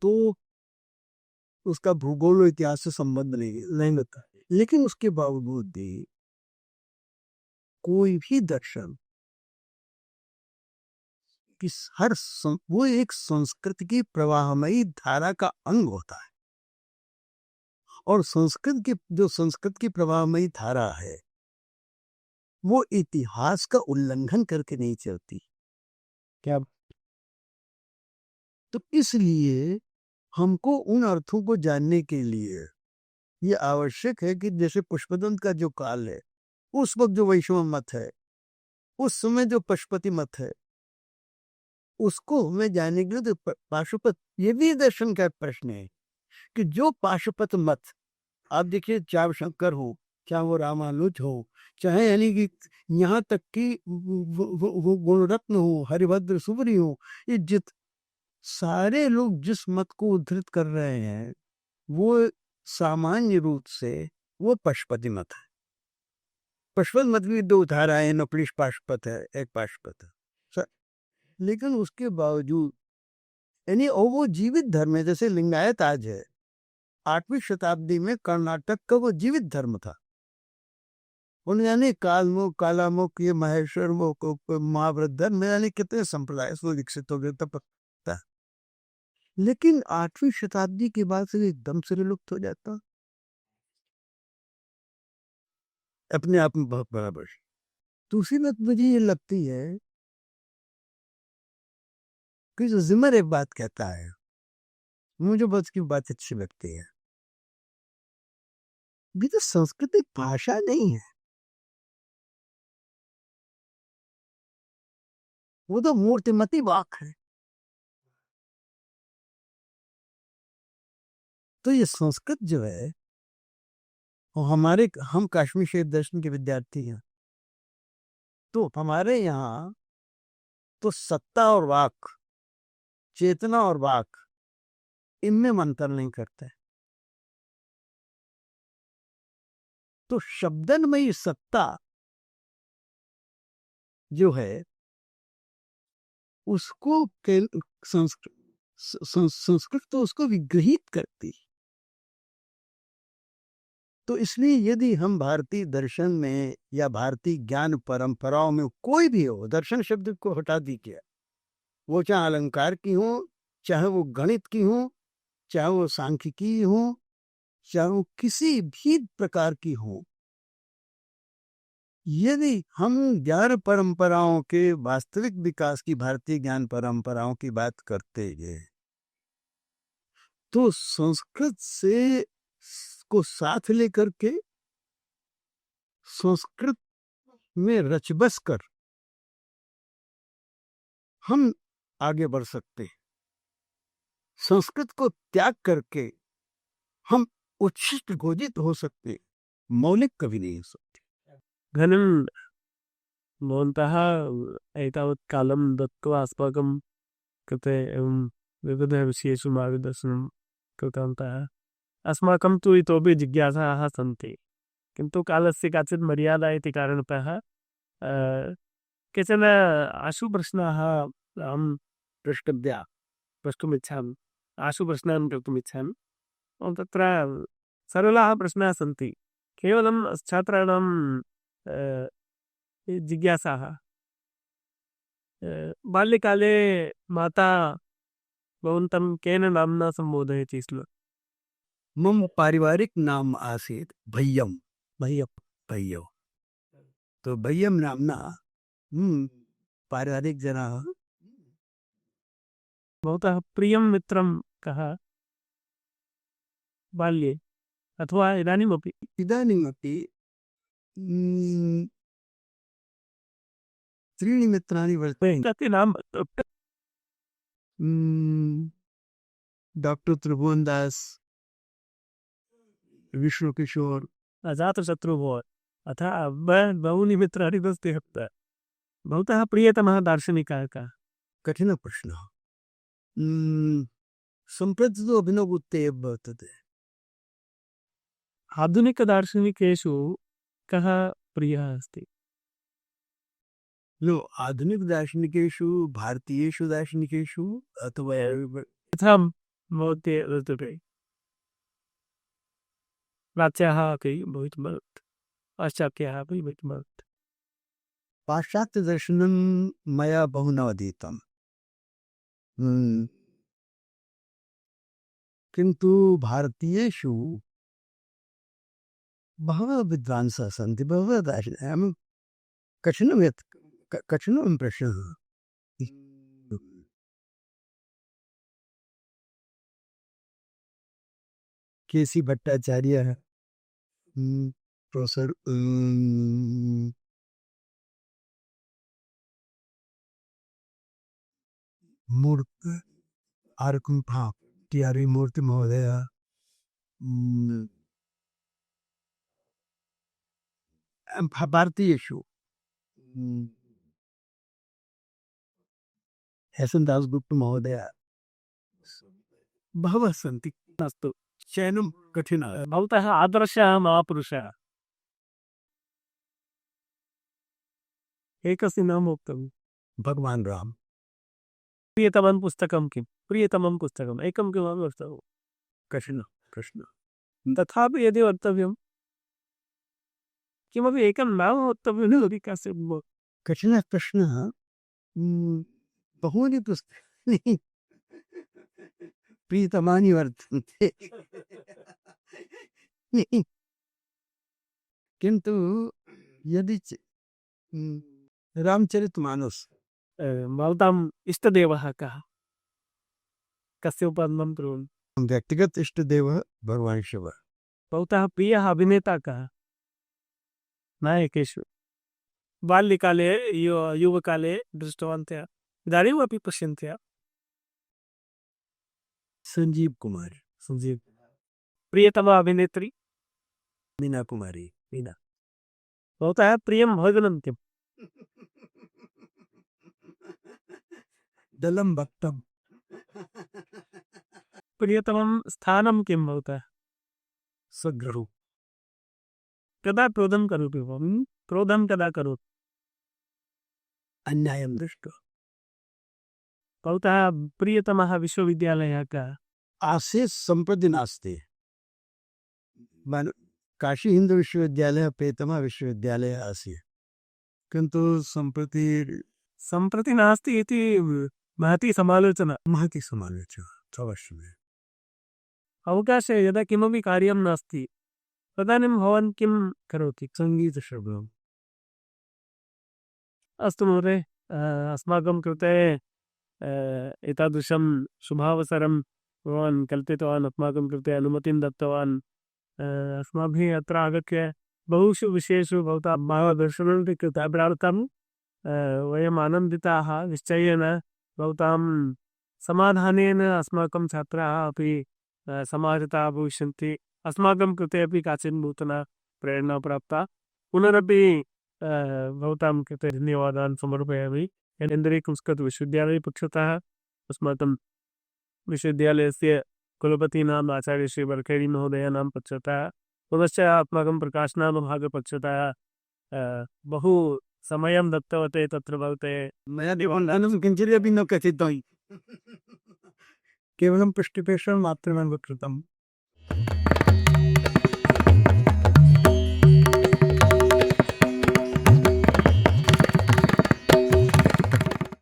तो उसका भूगोल और इतिहास से संबंध नहीं होता, लेकिन उसके बावजूद भी कोई भी दर्शन वो एक संस्कृति की प्रवाहमयी धारा का अंग होता है और संस्कृत की प्रवाहमयी धारा है वो इतिहास का उल्लंघन करके नहीं चलती क्या। तो इसलिए हमको उन अर्थों को जानने के लिए ये आवश्यक है कि जैसे पुष्पदंत का जो काल है, उस वक्त जो वैष्णव मत है, उस समय जो पशुपति मत है, उसको हमें जानने के लिए तो पाशुपत, ये भी दर्शन का प्रश्न है कि जो पाशुपत मत, आप देखिए चाहे शंकर हो, चाहे वो रामानुज हो, चाहे यानी कि यहाँ तक कि वो गुणरत्न हो, हरिभद्र सुबरी हो, ये जित सारे लोग जिस मत को उद्धृत कर रहे हैं वो सामान्य रूप से वो पशुपति मत है। पशुपत मत की दो धाराएं हैं, नपलिश पाशुपत है, एक पाशुपत है, लेकिन उसके बावजूद यानी और वो जीवित धर्म है। जैसे लिंगायत आज है, 8वीं शताब्दी में कर्नाटक का वो जीवित धर्म था। उन्हें यानी कालमुख, कालामुख, ये महेश्वर मुख, महाव्रत धर्म यानी कितने संप्रदाय वो विकसित हो गए तब पता। लेकिन 8वीं शताब्दी के बाद से एकदम से विलुप्त हो जाता अपने आप में बहुत बराबर। दूसरी बात मुझे ये लगती है कि जो जिमर एक बात कहता है, मुझे बस की बात अच्छी लगती है, भी तो संस्कृत एक भाषा नहीं है, वो तो मूर्तिमती वाक है। तो ये संस्कृत जो है, और हम काश्मीर शरीफ दर्शन के विद्यार्थी हैं, तो हमारे यहाँ तो सत्ता और वाक, चेतना और वाक, इनमें अंतर नहीं करते। तो शब्दनमयी सत्ता जो है उसको संस्कृत तो उसको विग्रहित करती। तो इसलिए यदि हम भारतीय दर्शन में या भारतीय ज्ञान परंपराओं में कोई भी हो, दर्शन शब्द को हटा दीजिए, वो चाहे अलंकार की हो, चाहे वो गणित की हो, चाहे वो सांख्यिकी हो, चाहे वो किसी भी प्रकार की हो, यदि हम ज्ञान परंपराओं के वास्तविक विकास की, भारतीय ज्ञान परंपराओं की बात करते हैं, तो संस्कृत से को साथ लेकर के संस्कृत में रचबस कर हम आगे बढ़ सकते हैं। संस्कृत को त्याग करके हम उच्छिष्ट घोषित हो सकते, मौलिक कभी नहीं हो सकते। घनं भवन्तः एतावत् कालं दत्त्वा अस्माकं कृते एवं विविधविषयेषु मार्गदर्शनं कृतवन्तः। अस्माकं तु इतोपि जिज्ञासाः सन्ति, किन्तु कालस्य काचित् मर्यादा इति कारणतः केचन आशुप्रश्नाः अहं प्रष्टुमिच्छामि, आशुप्रश्नान् कर्तुमिच्छामि। तत्र सरलाः प्रश्नाः सन्ति, केवलं छात्राणां जिज्ञासाः। बाल्यकाले माता भवन्तं केन नाम्ना सम्बोधयति स्म? मम पारिवारिक नाम आसीत् भय्यम। भैया। भय्यो तो भय्यम नाम्ना पारिवारिक जनाः। भवतः प्रियं मित्रं कः बाल्ये अथवा इदानीमपि? इदानीमपि त्रीणि मित्राणि वर्तन्ते। कति नाम? डॉक्टर त्रिभुवन दास, विष्णु किशोर, अजातशत्रुभ्यो अतः बहूनि मित्राणि अस्ति। भवतः प्रियतमः दार्शनिकः कः? कठिनः प्रश्नः। सम्प्रति तु अभिनवगुप्ते वर्तते। आधुनिकदार्शनिकेषु कः प्रियः अस्ति? नो, आधुनिक दार्शनिकेषु, भारतीयेषु दार्शनिकेषु अथवा यथा भवते वर्तते, प्राच्याः अपि भवितुमर्हति, पाश्चात्याः अपि भवितुमर्हति। पाश्चात्य दर्शनं मया बहु न अधीतं, किन्तु भारतीयेषु बहवः विद्वांसः सन्ति, बहवः दार्शनिकाः। कठिनं प्रश्नः। केसी भट्टाचार्य, प्रोफेसर मूर्ति आरकुं भाव टी.आर.वी. मूर्ति महोदय, भारतीयेषु एस्.एन्. दासगुप्त महोदय, बहवः सन्ति। अस्तु, चयनं कठिनः। भवतः आदर्शः महापुरुषः एकस्य नाम वक्तव्यं। भगवान् राम। प्रियतमं पुस्तकं किं? प्रियतमं पुस्तकम् एकं किमपि वक्तव्यं। कठिनः प्रश्नः। तथापि यदि वक्तव्यं किमपि एकं नाम वक्तव्यं न कस्य कठिनः प्रश्नः। बहूनि पुस्तकानि प्रियतमानि वर्तन्ते, किन्तु यदि रामचरितमानस। भवताम् इष्टदेवः कः? कस्य उपासनं कुर्वन्ति? व्यक्तिगत इष्टदेवः भगवान् शिवः। भवतः प्रियः अभिनेता कः? नायकेषु बाल्यकाले युवकाले दृष्टवन्तः, इदानीमपि पश्यन्ति? संजीव कुमार। संजीव। प्रियतमा अभिनेत्री? मीना कुमारी। मीना। भवतः प्रियं भोजनं किम्? दलं भक्तं। प्रियतमं स्थानं किं भवतः? स्वगृहं। कदा क्रोधं करोति भवान्? क्रोधं कदा करोति? अन्यायं दृष्ट्वा। भवतः प्रियतमः विश्वविद्यालयः कः? आसे सम्प्रति नास्ति। काशी हिंदू विश्वविद्यालयः प्रियतमः विश्वविद्यालयः आसीत्, किन्तु सम्प्रति नास्ति इति महती समालोचना। अवश्यमेव। अवकाशे यदा किमपि कार्यं नास्ति तदानीं भवान् किं करोति? सङ्गीतश्रवणम्। अस्तु महोदय, अस्माकं कृते एतादृशं शुभावसरं भवान् कल्पितवान्, अस्माकं कृते अनुमतिं दत्तवान्। अस्माभिः अत्र आगत्य बहुषु विषयेषु भवता मार्गदर्शनं कृतं। वयम् आनन्दिताः। निश्चयेन भवतां समाधानेन अस्माकं छात्राः अपि समाहिताः भविष्यन्ति। अस्माकं कृते अपि काचित् नूतना प्रेरणा प्राप्ता। पुनरपि भवतां कृते धन्यवादान् समर्पयामि। केन्द्रीयसंस्कृतविश्वविद्यालयस्य पक्षतः अस्माकं विश्वविद्यालयस्य कुलपतीनाम् आचार्य श्री वर्खेरी महोदयानां पक्षतः, पुनश्च अस्माकं प्रकाशनानुभागपक्षतः बहु समयं दत्तवते तत्र भवते। मया देवानां किञ्चिदपि न कथितं, केवलं पृष्ठपेषणं मात्रमेव कृतम्।